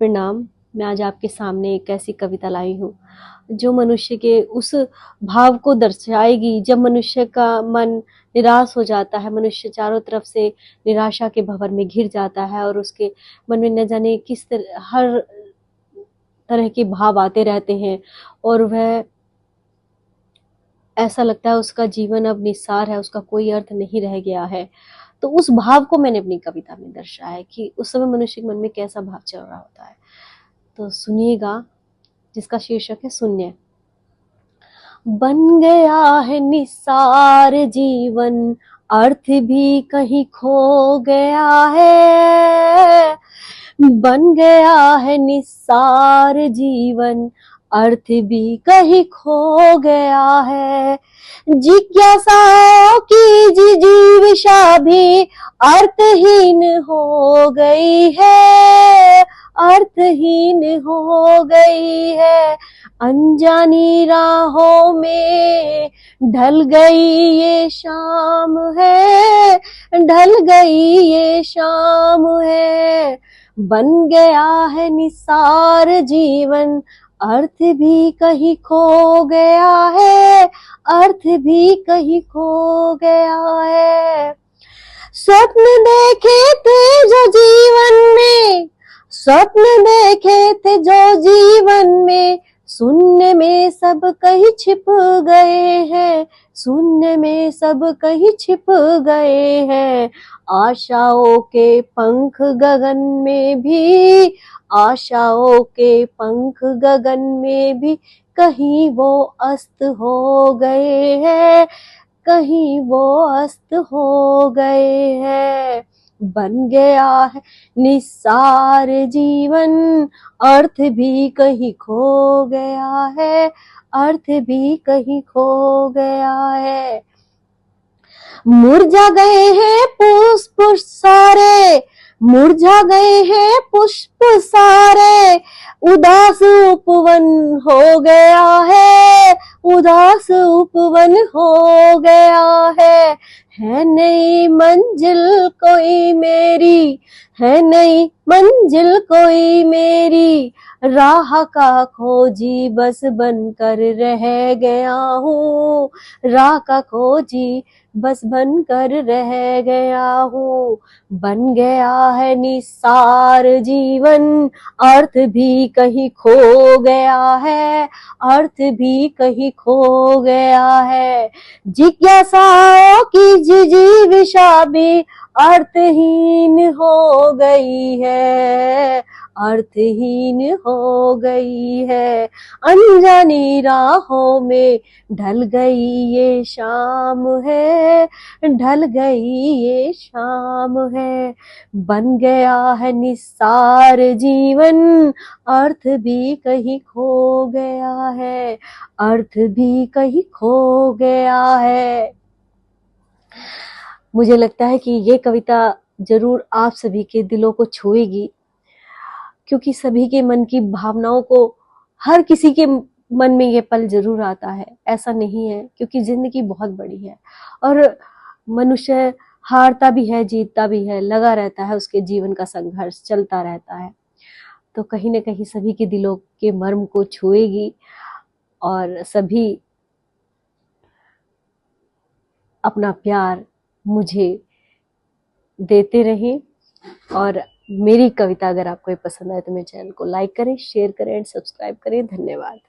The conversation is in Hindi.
प्रणाम। मैं आज आपके सामने एक ऐसी कविता लाई हूँ जो मनुष्य के उस भाव को दर्शाएगी जब मनुष्य का मन निराश हो जाता है, मनुष्य चारों तरफ से निराशा के भंवर में घिर जाता है और उसके मन में न जाने किस तरह हर तरह के भाव आते रहते हैं और वह ऐसा लगता है उसका जीवन अब निस्सार है, उसका कोई अर्थ नहीं रह गया है। तो उस भाव को मैंने अपनी कविता में दर्शाया है कि उस समय मनुष्य के मन में कैसा भाव चल रहा होता है। तो सुनिएगा, जिसका शीर्षक है शून्य। बन गया है निस्सार जीवन, अर्थ भी कहीं खो गया है। बन गया है निस्सार जीवन, अर्थ भी कहीं खो गया है। जिज्ञासाओं की जिजीविषा भी अर्थहीन हो गई है, अर्थहीन हो गई है। अनजानी राहों में ढल गई ये शाम है, ढल गई ये शाम है। बन गया है निस्सार जीवन, अर्थ भी कहीं खो गया है, अर्थ भी कहीं खो गया है। स्वप्न देखे थे जो जीवन में, स्वप्न देखे थे जो जीवन में, शून्य में सब कहीं छिप गए हैं, शून्य में सब कहीं छिप गए हैं। आशाओं के पंख गगन में भी, आशाओं के पंख गगन में भी कहीं वो अस्त हो गए हैं, कहीं वो अस्त हो गए हैं। बन गया है निस्सार जीवन, अर्थ भी कहीं खो गया है, अर्थ भी कहीं खो गया है। मुरझा गए हैं पुष्प सारे, मुरझा गए हैं पुष्प सारे, उदास उपवन हो गया है, उदास उपवन हो गया है नई मंजिल कोई मेरी, है नई मंजिल कोई मेरी, राह का खोजी बस बनकर रह गया हूँ, राह का खोजी बस बनकर रह गया हूँ। बन गया है निस्सार जीवन, अर्थ भी कहीं खो गया है, अर्थ भी कहीं खो गया है। जिज्ञासाओं की जिजीविषा भी अर्थहीन हो गई है, अर्थहीन हो गई है। अनजानी राहों में ढल गई ये शाम है, ढल गई ये शाम है। बन गया है निस्सार जीवन, अर्थ भी कहीं खो गया है, अर्थ भी कहीं खो गया है। मुझे लगता है कि ये कविता जरूर आप सभी के दिलों को छुएगी, क्योंकि सभी के मन की भावनाओं को, हर किसी के मन में ये पल जरूर आता है, ऐसा नहीं है, क्योंकि जिंदगी बहुत बड़ी है और मनुष्य हारता भी है, जीतता भी है, लगा रहता है, उसके जीवन का संघर्ष चलता रहता है। तो कहीं ना कहीं सभी के दिलों के मर्म को छुएगी और सभी अपना प्यार मुझे देते रहें। और मेरी कविता अगर आपको पसंद आए तो मेरे चैनल को लाइक करें, शेयर करें एंड सब्सक्राइब करें। धन्यवाद।